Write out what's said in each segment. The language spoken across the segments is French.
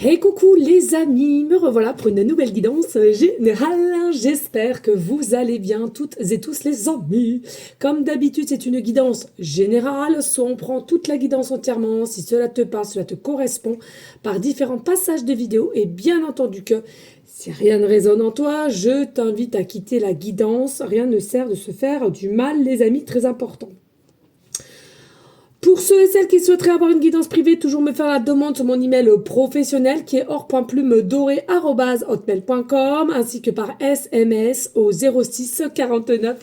Hey coucou les amis, me revoilà pour une nouvelle guidance générale. J'espère que vous allez bien toutes et tous les amis. Comme d'habitude, c'est une guidance générale, soit on prend toute la guidance entièrement, si cela te parle, cela te correspond, par différents passages de vidéo. Et bien entendu que si rien ne résonne en toi, je t'invite à quitter la guidance. Rien ne sert de se faire du mal les amis, très important. Pour ceux et celles qui souhaiteraient avoir une guidance privée, toujours me faire la demande sur mon email professionnel qui est or.plume-doré@hotmail.com ainsi que par SMS au 06 49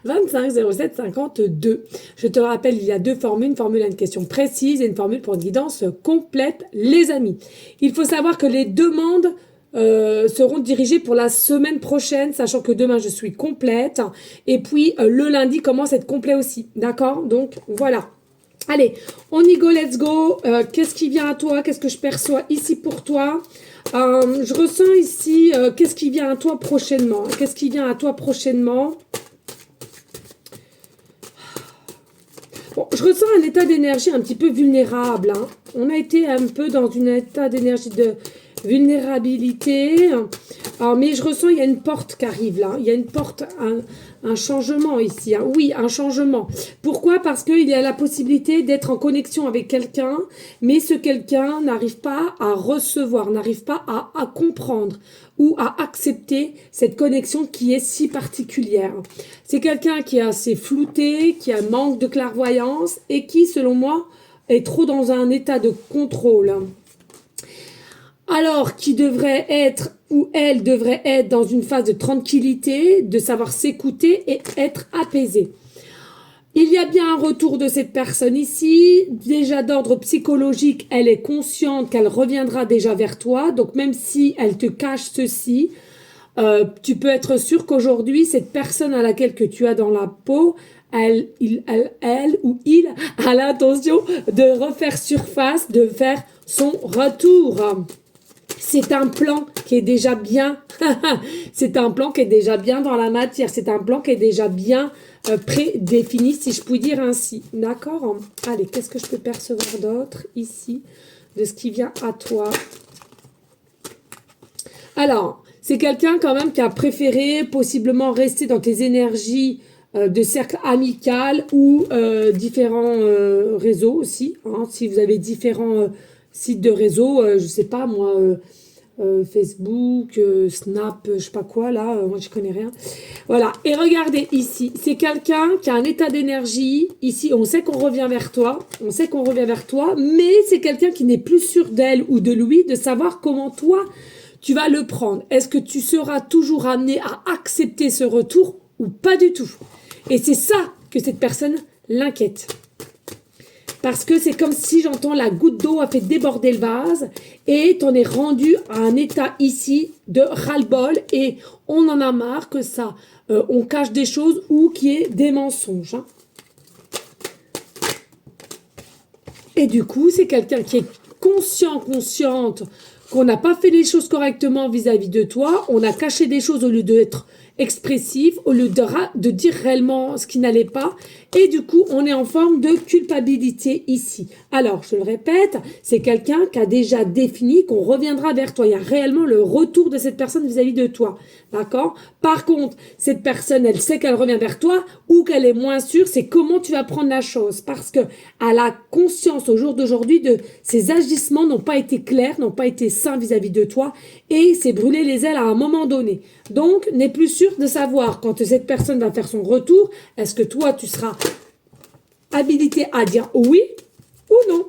25 07 52. Je te rappelle, il y a deux formules, une formule à une question précise et une formule pour une guidance complète, les amis. Il faut savoir que les demandes seront dirigées pour la semaine prochaine, sachant que demain je suis complète et puis le lundi commence à être complet aussi, d'accord? Donc voilà. Allez, on y go, let's go. Qu'est-ce qui vient à toi? Qu'est-ce que je perçois ici pour toi? Je ressens ici, qu'est-ce qui vient à toi prochainement? Qu'est-ce qui vient à toi prochainement? Bon, je ressens un état d'énergie un petit peu vulnérable. Hein. On a été un peu dans un état d'énergie de vulnérabilité. Mais je ressens, il y a une porte qui arrive là. Il y a une porte, un changement ici. Hein. Oui, un changement. Pourquoi? Parce qu'il y a la possibilité d'être en connexion avec quelqu'un, mais ce quelqu'un n'arrive pas à recevoir, n'arrive pas à comprendre ou à accepter cette connexion qui est si particulière. C'est quelqu'un qui est assez flouté, qui a un manque de clairvoyance et qui, selon moi, est trop dans un état de contrôle. Alors, qui devrait être, ou elle devrait être dans une phase de tranquillité, de savoir s'écouter et être apaisée. Il y a bien un retour de cette personne ici, déjà d'ordre psychologique, elle est consciente qu'elle reviendra déjà vers toi, donc même si elle te cache ceci, tu peux être sûr qu'aujourd'hui, cette personne à laquelle que tu as dans la peau, elle ou il a l'intention de refaire surface, de faire son retour. C'est un plan qui est déjà bien, c'est un plan qui est déjà bien dans la matière, c'est un plan qui est déjà bien prédéfini, si je puis dire ainsi. D'accord? Allez, qu'est-ce que je peux percevoir d'autre ici, de ce qui vient à toi? Alors, c'est quelqu'un quand même qui a préféré possiblement rester dans tes énergies de cercle amical ou différents réseaux aussi. Hein, si vous avez différents sites de réseau, je sais pas moi, Facebook, Snap, je sais pas quoi là, moi je connais rien. Voilà, et regardez ici, c'est quelqu'un qui a un état d'énergie. Ici, on sait qu'on revient vers toi, mais c'est quelqu'un qui n'est plus sûr d'elle ou de lui, de savoir comment toi tu vas le prendre. Est-ce que tu seras toujours amené à accepter ce retour ou pas du tout? Et c'est ça que cette personne l'inquiète. Parce que c'est comme si j'entends la goutte d'eau a fait déborder le vase et t'en es rendu à un état ici de ras-le-bol et on en a marre que ça, on cache des choses ou qu'il y ait des mensonges. Hein. Et du coup, c'est quelqu'un qui est consciente qu'on n'a pas fait les choses correctement vis-à-vis de toi, on a caché des choses au lieu d'être expressif, au lieu de dire réellement ce qui n'allait pas, et du coup, on est en forme de culpabilité ici. Alors, je le répète, c'est quelqu'un qui a déjà défini qu'on reviendra vers toi. Il y a réellement le retour de cette personne vis-à-vis de toi. D'accord? Par contre, cette personne, elle sait qu'elle revient vers toi ou qu'elle est moins sûre, c'est comment tu vas prendre la chose. Parce que elle a conscience au jour d'aujourd'hui de ses agissements n'ont pas été clairs, n'ont pas été sains vis-à-vis de toi et s'est brûlé les ailes à un moment donné. Donc, n'est plus sûr de savoir quand cette personne va faire son retour, est-ce que toi, tu seras habilité à dire oui ou non.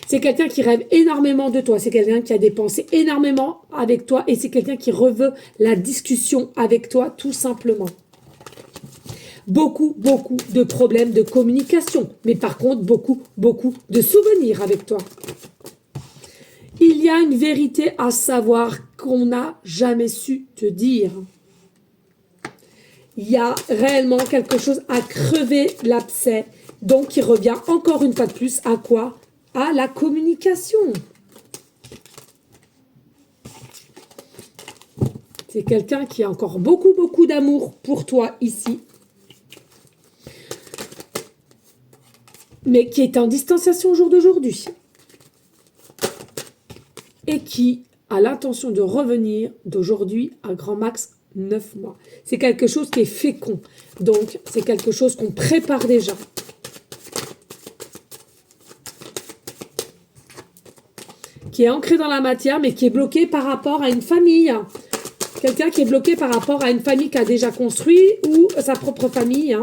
C'est quelqu'un qui rêve énormément de toi, c'est quelqu'un qui a dépensé énormément avec toi et c'est quelqu'un qui veut la discussion avec toi tout simplement. Beaucoup de problèmes de communication, mais par contre beaucoup de souvenirs avec toi. Il y a une vérité à savoir qu'on n'a jamais su te dire. Il y a réellement quelque chose à crever l'abcès. Donc, il revient encore une fois de plus à quoi? À la communication. C'est quelqu'un qui a encore beaucoup d'amour pour toi ici. Mais qui est en distanciation au jour d'aujourd'hui. et qui a l'intention de revenir d'aujourd'hui à grand max 9 mois. C'est quelque chose qui est fécond. Donc, c'est quelque chose qu'on prépare déjà. Qui est ancré dans la matière, mais qui est bloqué par rapport à une famille. Quelqu'un qui est bloqué par rapport à une famille qui a déjà construit ou sa propre famille,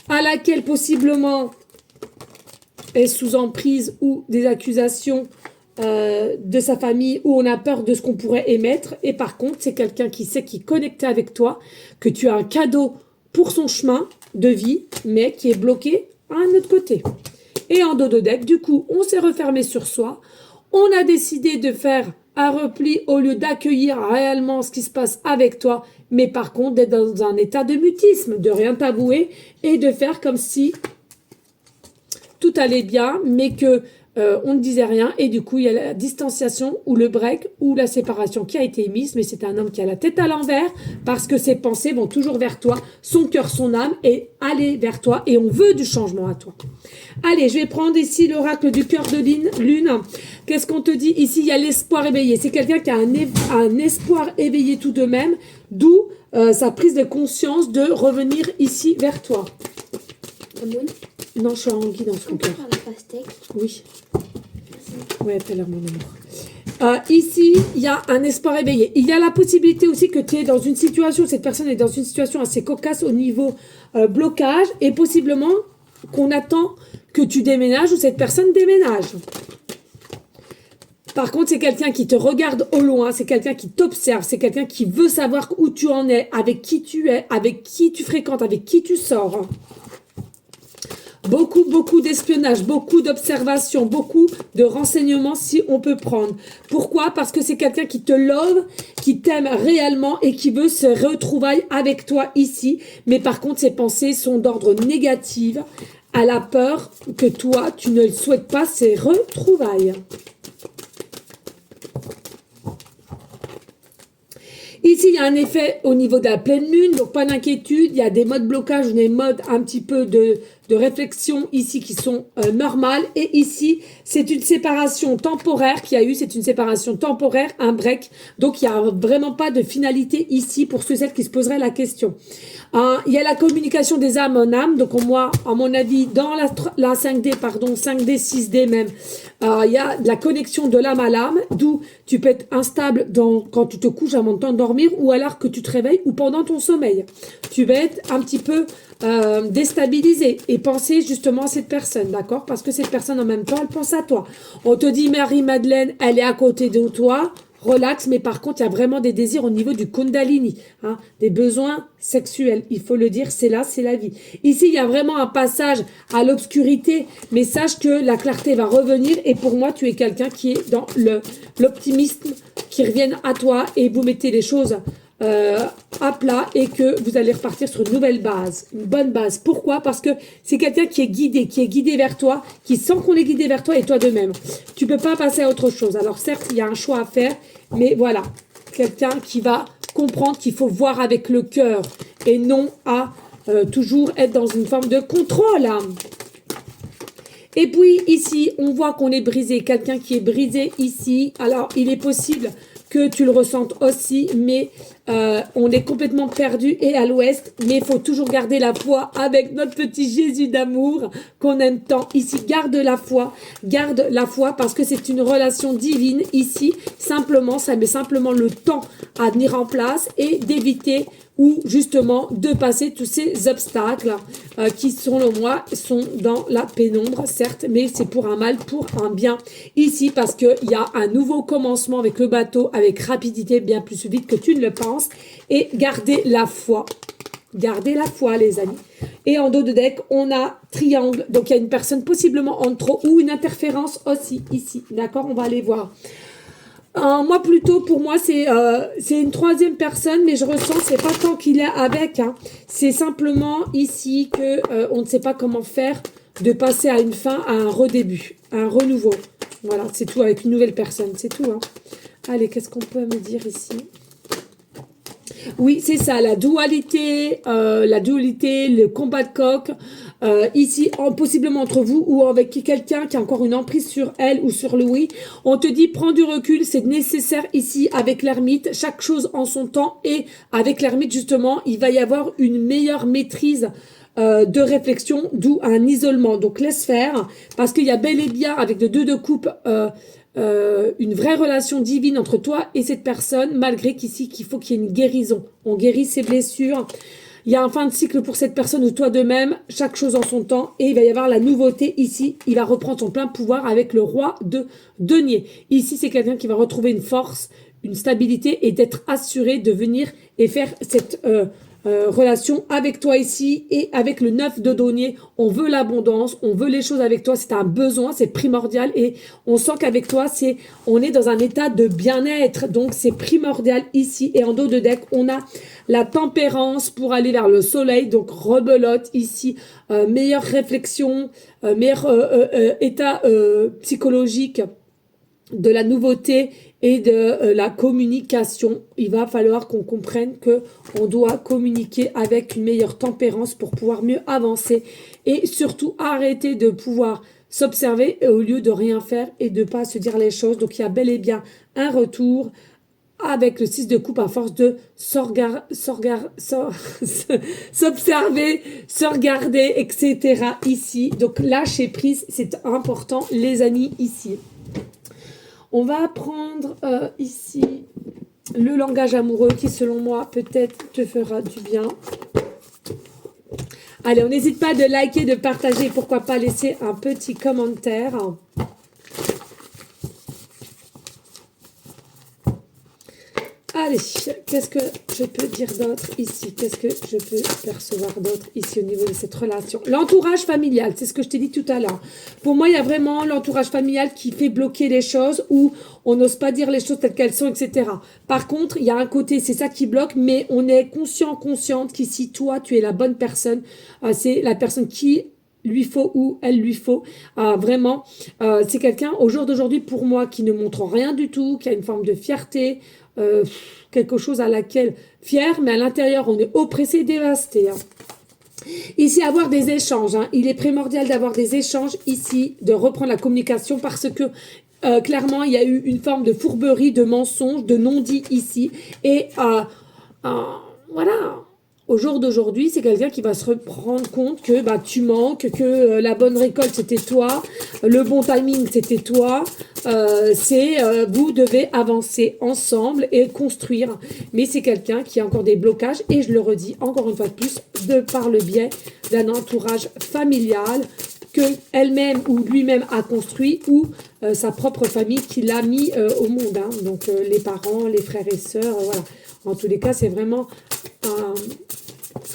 à laquelle possiblement est sous emprise ou des accusations de sa famille, où on a peur de ce qu'on pourrait émettre. Et par contre, c'est quelqu'un qui sait, qui est connecté avec toi, que tu as un cadeau pour son chemin de vie, mais qui est bloqué à un autre côté. Et en dos de deck, du coup, on s'est refermé sur soi. On a décidé de faire un repli au lieu d'accueillir réellement ce qui se passe avec toi, mais par contre d'être dans un état de mutisme, de rien t'avouer et de faire comme si tout allait bien, mais que on ne disait rien. Et du coup, il y a la distanciation ou le break ou la séparation qui a été émise, mais c'est un homme qui a la tête à l'envers parce que ses pensées vont toujours vers toi, son cœur, son âme est allé vers toi et on veut du changement à toi. Allez, je vais prendre ici l'oracle du cœur de lune. Qu'est-ce qu'on te dit ici? Il y a l'espoir éveillé. C'est quelqu'un qui a un espoir éveillé tout de même, d'où sa prise de conscience de revenir ici vers toi. Non, je suis en guidance, mon cœur. Oui. Ouais, appelle-leur mon amour. Ici, il y a un espoir éveillé. Il y a la possibilité aussi que tu es dans une situation, cette personne est dans une situation assez cocasse au niveau blocage et possiblement qu'on attend que tu déménages ou cette personne déménage. Par contre, c'est quelqu'un qui te regarde au loin, c'est quelqu'un qui t'observe, c'est quelqu'un qui veut savoir où tu en es, avec qui tu es, avec qui tu fréquentes, avec qui tu sors. Beaucoup d'espionnage, beaucoup d'observation, beaucoup de renseignements si on peut prendre. Pourquoi? Parce que c'est quelqu'un qui te love, qui t'aime réellement et qui veut se retrouvailler avec toi ici. Mais par contre, ses pensées sont d'ordre négatif, à la peur que toi, tu ne souhaites pas ces retrouvailles. Ici, il y a un effet au niveau de la pleine lune, donc pas d'inquiétude. Il y a des modes blocage, des modes un petit peu de réflexion ici qui sont normales. Et ici, c'est une séparation temporaire qu'il y a eu. C'est une séparation temporaire, un break. Donc, il n'y a vraiment pas de finalité ici pour ceux et celles qui se poseraient la question. Il y a la communication des âmes en âme. Donc, moi, à mon avis, dans la 5D, 5D, 6D même, il y a de la connexion de l'âme à l'âme, d'où tu peux être instable quand tu te couches avant de t'endormir ou alors que tu te réveilles ou pendant ton sommeil. Tu vas être un petit peu déstabilisé et penser justement à cette personne, d'accord? Parce que cette personne en même temps, elle pense à toi. On te dit Marie-Madeleine, elle est à côté de toi. Relax, mais par contre, il y a vraiment des désirs au niveau du Kundalini, des besoins sexuels. Il faut le dire, c'est là, c'est la vie. Ici, il y a vraiment un passage à l'obscurité, mais sache que la clarté va revenir. Et pour moi, tu es quelqu'un qui est dans l'optimisme, qui revienne à toi et vous mettez les choses à plat et que vous allez repartir sur une nouvelle base, une bonne base. Pourquoi? Parce que c'est quelqu'un qui est guidé vers toi, qui sent qu'on est guidé vers toi et toi de même. Tu peux pas passer à autre chose. Alors certes, il y a un choix à faire, mais voilà, quelqu'un qui va comprendre qu'il faut voir avec le cœur et non à toujours être dans une forme de contrôle. Et puis ici, on voit qu'on est brisé, quelqu'un qui est brisé ici. Alors, il est possible que tu le ressentes aussi, mais on est complètement perdu et à l'ouest, mais il faut toujours garder la foi avec notre petit Jésus d'amour qu'on aime tant. Ici, garde la foi parce que c'est une relation divine ici. Simplement, ça met simplement le temps à venir en place et d'éviter ou justement de passer tous ces obstacles qui, selon moi, sont dans la pénombre, certes, mais c'est pour un mal, pour un bien. Ici, parce qu'il y a un nouveau commencement avec le bateau, avec rapidité, bien plus vite que tu ne le penses. Et gardez la foi. Gardez la foi, les amis. Et en dos de deck, on a triangle. Donc, il y a une personne possiblement en trop ou une interférence aussi ici. D'accord? On va aller voir. Moi, plutôt, pour moi, c'est une troisième personne, mais je ressens, c'est pas tant qu'il est avec. C'est simplement ici que on ne sait pas comment faire de passer à une fin, à un redébut, à un renouveau. Voilà, c'est tout, avec une nouvelle personne, c'est tout. Allez, qu'est-ce qu'on peut me dire ici? Oui, c'est ça, la dualité, le combat de coq. ici, possiblement entre vous ou avec quelqu'un qui a encore une emprise sur elle ou sur lui. On te dit, prends du recul, c'est nécessaire ici avec l'ermite, chaque chose en son temps, et avec l'ermite, justement, il va y avoir une meilleure maîtrise de réflexion, d'où un isolement. Donc laisse faire, parce qu'il y a bel et bien, avec le 2 de coupe, une vraie relation divine entre toi et cette personne, malgré qu'ici, qu'il faut qu'il y ait une guérison. On guérit ses blessures. Il y a un fin de cycle pour cette personne ou toi de même, chaque chose en son temps, et il va y avoir la nouveauté ici. Il va reprendre son plein pouvoir avec le roi de denier. Ici, c'est quelqu'un qui va retrouver une force, une stabilité et d'être assuré de venir et faire cette relation avec toi ici et avec le 9 de denier. On veut l'abondance, on veut les choses avec toi, c'est un besoin, c'est primordial et on sent qu'avec toi, on est dans un état de bien-être, donc c'est primordial ici. Et en dos de deck, on a la tempérance pour aller vers le soleil, donc rebelote ici, meilleure réflexion, meilleur état psychologique de la nouveauté et de la communication. Il va falloir qu'on comprenne que on doit communiquer avec une meilleure tempérance pour pouvoir mieux avancer et surtout arrêter de pouvoir s'observer au lieu de rien faire et de pas se dire les choses. Donc il y a bel et bien un retour avec le 6 de coupe à force de s'observer, se regarder, etc. ici. Donc lâcher prise, c'est important les amis ici. On va prendre ici le langage amoureux qui, selon moi, peut-être te fera du bien. Allez, on n'hésite pas de liker, de partager, pourquoi pas laisser un petit commentaire. Allez, qu'est-ce que je peux dire d'autre ici? Qu'est-ce que je peux percevoir d'autre ici au niveau de cette relation? L'entourage familial, c'est ce que je t'ai dit tout à l'heure. Pour moi, il y a vraiment l'entourage familial qui fait bloquer les choses ou on n'ose pas dire les choses telles qu'elles sont, etc. Par contre, il y a un côté, c'est ça qui bloque, mais on est consciente qu'ici, toi, tu es la bonne personne. C'est la personne qui lui faut ou elle lui faut. Vraiment, c'est quelqu'un, au jour d'aujourd'hui, pour moi, qui ne montre rien du tout, qui a une forme de fierté, quelque chose à laquelle fier, mais à l'intérieur on est oppressé, dévasté. Ici, avoir des échanges. Il est primordial d'avoir des échanges ici, de reprendre la communication parce que clairement, il y a eu une forme de fourberie, de mensonge, de non-dit ici. Et voilà. Au jour d'aujourd'hui, c'est quelqu'un qui va se rendre compte que tu manques, que la bonne récolte, c'était toi, le bon timing, c'était toi. Vous devez avancer ensemble et construire. Mais c'est quelqu'un qui a encore des blocages, et je le redis encore une fois de plus, de par le biais d'un entourage familial que elle-même ou lui-même a construit, ou sa propre famille qui l'a mis au monde. Donc les parents, les frères et sœurs, voilà. En tous les cas, c'est vraiment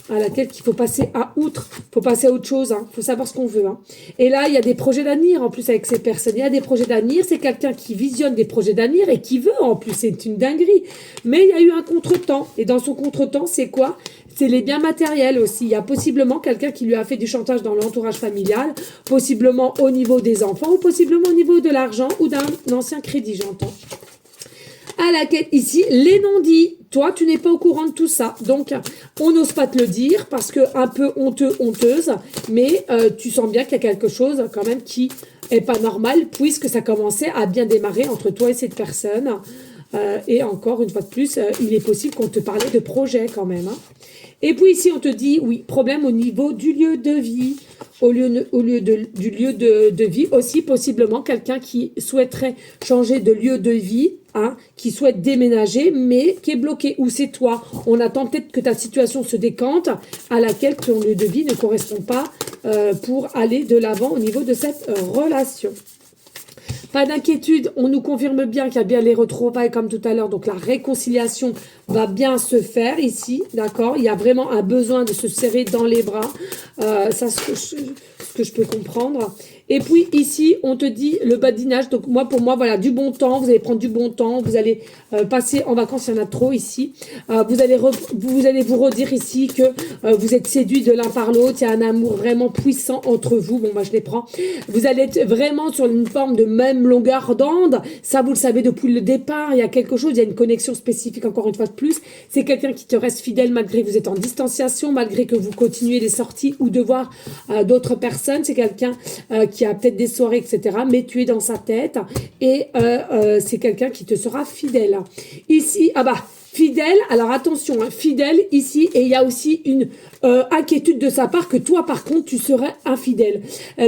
à laquelle il faut passer outre, il faut passer à autre chose, il faut savoir ce qu'on veut. Et là, il y a des projets d'avenir en plus avec ces personnes. Il y a des projets d'avenir, c'est quelqu'un qui visionne des projets d'avenir et qui veut en plus, c'est une dinguerie. Mais il y a eu un contretemps, et dans son contretemps, c'est quoi? C'est les biens matériels aussi. Il y a possiblement quelqu'un qui lui a fait du chantage dans l'entourage familial, possiblement au niveau des enfants, ou possiblement au niveau de l'argent ou d'un ancien crédit, j'entends. À laquelle ici, les non-dits. Toi, tu n'es pas au courant de tout ça. Donc, on n'ose pas te le dire parce que un peu honteuse, mais tu sens bien qu'il y a quelque chose quand même qui est pas normal puisque ça commençait à bien démarrer entre toi et cette personne. Et encore une fois de plus, il est possible qu'on te parlait de projet quand même. Et puis ici, on te dit, oui, problème au niveau du lieu de vie. Du lieu de vie, aussi possiblement quelqu'un qui souhaiterait changer de lieu de vie, qui souhaite déménager, mais qui est bloqué. Ou c'est toi. On attend peut-être que ta situation se décante, à laquelle ton lieu de vie ne correspond pas pour aller de l'avant au niveau de cette relation. Pas d'inquiétude, on nous confirme bien qu'il y a bien les retrouvailles comme tout à l'heure, donc la réconciliation va bien se faire ici, d'accord? Il y a vraiment un besoin de se serrer dans les bras, ça ce que je peux comprendre. Et puis ici, on te dit le badinage, donc pour moi, voilà, du bon temps, vous allez prendre du bon temps, vous allez passer en vacances, il y en a trop ici, vous allez vous redire ici que vous êtes séduits de l'un par l'autre, il y a un amour vraiment puissant entre vous, bon, moi je les prends, vous allez être vraiment sur une forme de même longueur d'onde, ça vous le savez depuis le départ, il y a quelque chose, il y a une connexion spécifique encore une fois de plus, c'est quelqu'un qui te reste fidèle malgré que vous êtes en distanciation, malgré que vous continuez les sorties ou de voir d'autres personnes. C'est quelqu'un qui a peut-être des soirées, etc. Mais tu es dans sa tête et c'est quelqu'un qui te sera fidèle. Ici, ah bah, fidèle, alors attention, hein, fidèle ici, et il y a aussi une inquiétude de sa part que toi, par contre, tu serais infidèle.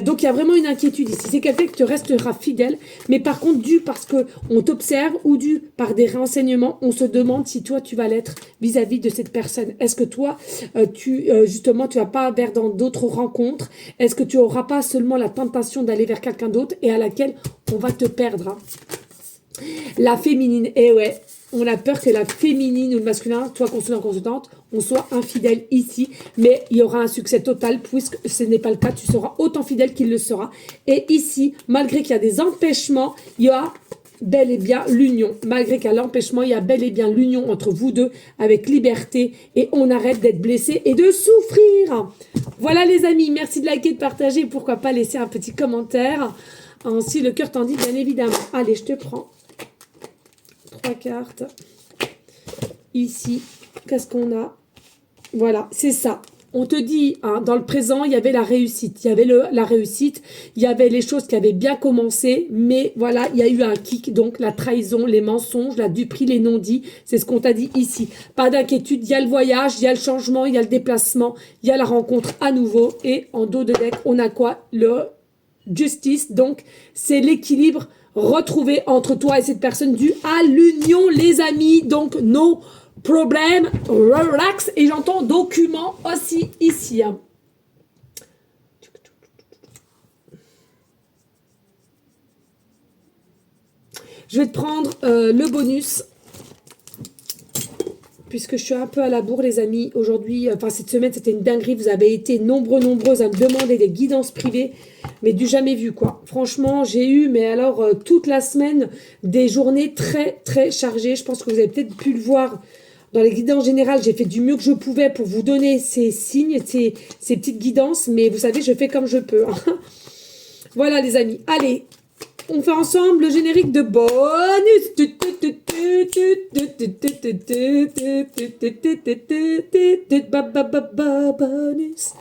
Donc, il y a vraiment une inquiétude ici. C'est quelqu'un qui te restera fidèle, mais par contre, dû parce que on t'observe ou dû par des renseignements, on se demande si toi, tu vas l'être vis-à-vis de cette personne. Est-ce que toi, justement, tu vas pas vers dans d'autres rencontres? Est-ce que tu auras pas seulement la tentation d'aller vers quelqu'un d'autre et à laquelle on va te perdre, hein? La féminine, eh ouais, on a peur que la féminine ou le masculin, toi consultant, consultante, on soit infidèle ici, mais il y aura un succès total puisque ce n'est pas le cas, tu seras autant fidèle qu'il le sera. Et ici, malgré qu'il y a des empêchements, il y a bel et bien l'union. Malgré qu'il y a l'empêchement, il y a bel et bien l'union entre vous deux avec liberté et on arrête d'être blessé et de souffrir. Voilà les amis, merci de liker, de partager, pourquoi pas laisser un petit commentaire. Si le cœur t'en dit, bien évidemment. Allez, je te prends 3 cartes. Ici, qu'est-ce qu'on a? Voilà, c'est ça. On te dit, hein, dans le présent, il y avait la réussite. Il y avait la réussite, il y avait les choses qui avaient bien commencé, mais voilà, il y a eu un kick, donc la trahison, les mensonges, la duperie, les non-dits. C'est ce qu'on t'a dit ici. Pas d'inquiétude, il y a le voyage, il y a le changement, il y a le déplacement, il y a la rencontre à nouveau. Et en dos de deck, on a quoi? Le justice, donc c'est l'équilibre retrouvé entre toi et cette personne dû à l'union, les amis. Donc, no problème, relax. Et j'entends document aussi ici. Je vais te prendre le bonus. Puisque je suis un peu à la bourre, les amis. Aujourd'hui, enfin cette semaine, c'était une dinguerie. Vous avez été nombreuses à me demander des guidances privées, mais du jamais vu, quoi. Franchement, j'ai eu, mais alors, toute la semaine, des journées très, très chargées. Je pense que vous avez peut-être pu le voir dans les guidances générales. J'ai fait du mieux que je pouvais pour vous donner ces signes, ces petites guidances, mais vous savez, je fais comme je peux. Voilà, les amis. Allez, on fait ensemble le générique de bonus. Bonus.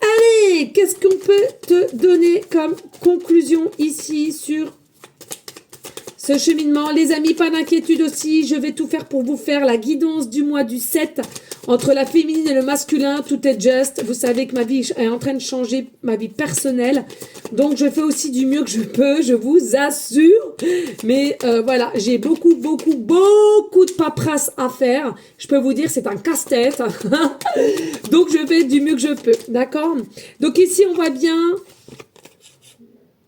Allez, qu'est-ce qu'on peut te donner comme conclusion ici sur ce cheminement? Les amis, pas d'inquiétude aussi, je vais tout faire pour vous faire la guidance du mois du 7 entre la féminine et le masculin, tout est juste. Vous savez que ma vie est en train de changer, ma vie personnelle. Donc, je fais aussi du mieux que je peux, je vous assure. Mais voilà, j'ai beaucoup de paperasse à faire. Je peux vous dire, c'est un casse-tête. Donc, je fais du mieux que je peux, d'accord? Donc, ici, on voit bien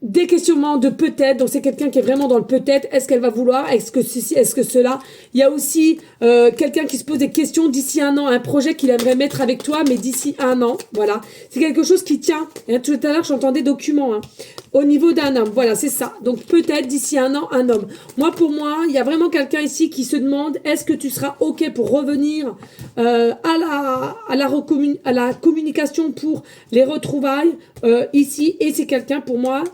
des questionnements de peut-être, donc c'est quelqu'un qui est vraiment dans le peut-être, est-ce qu'elle va vouloir, est-ce que ceci, est-ce que cela. Il y a aussi quelqu'un qui se pose des questions d'ici un an, un projet qu'il aimerait mettre avec toi, mais d'ici un an, voilà. C'est quelque chose qui tient. Et tout à l'heure, j'entendais documents, hein, au niveau d'un homme, voilà, c'est ça. Donc peut-être d'ici un an, un homme. Pour moi, il y a vraiment quelqu'un ici qui se demande, est-ce que tu seras OK pour revenir à la communication pour les retrouvailles ici, et c'est quelqu'un pour moi,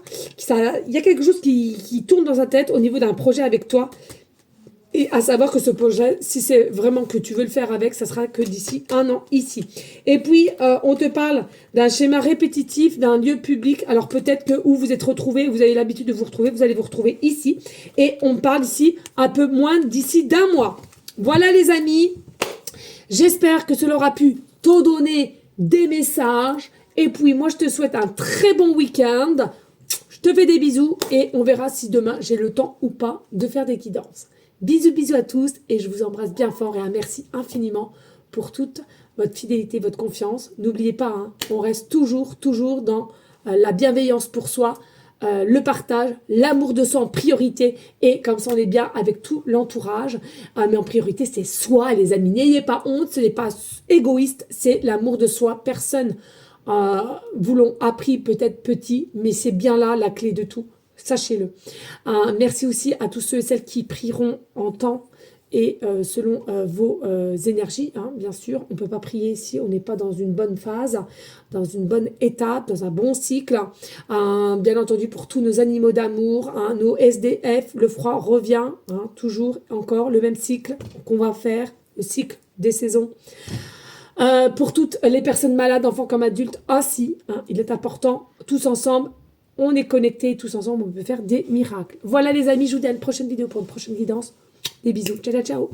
il y a quelque chose qui tourne dans sa tête au niveau d'un projet avec toi, et à savoir que ce projet, si c'est vraiment que tu veux le faire avec, ça sera que d'ici un an ici. Et puis, on te parle d'un schéma répétitif, d'un lieu public. Alors peut-être que où vous êtes retrouvés, vous avez l'habitude de vous retrouver, vous allez vous retrouver ici. Et on parle ici un peu moins d'ici d'un mois. Voilà les amis, j'espère que cela aura pu te donner des messages. Et puis moi, je te souhaite un très bon week-end. Je te fais des bisous et on verra si demain j'ai le temps ou pas de faire des guidances. Bisous à tous et je vous embrasse bien fort et un merci infiniment pour toute votre fidélité, votre confiance. N'oubliez pas, hein, on reste toujours dans la bienveillance pour soi, le partage, l'amour de soi en priorité, et comme ça on est bien avec tout l'entourage. Mais en priorité, c'est soi, les amis. N'ayez pas honte, ce n'est pas égoïste, c'est l'amour de soi. Personne vous l'ont appris peut-être petit, mais c'est bien là la clé de tout. Sachez-le. Merci aussi à tous ceux et celles qui prieront en temps et selon vos énergies, hein, bien sûr. On ne peut pas prier si on n'est pas dans une bonne phase, dans une bonne étape, dans un bon cycle. Bien entendu, pour tous nos animaux d'amour, hein, nos SDF, le froid revient, hein, toujours encore le même cycle qu'on va faire, le cycle des saisons. Pour toutes les personnes malades, enfants comme adultes, aussi, hein, il est important, tous ensemble, on est connectés, tous ensemble, on peut faire des miracles. Voilà les amis, je vous dis à une prochaine vidéo pour une prochaine guidance. Des bisous, ciao ciao ciao.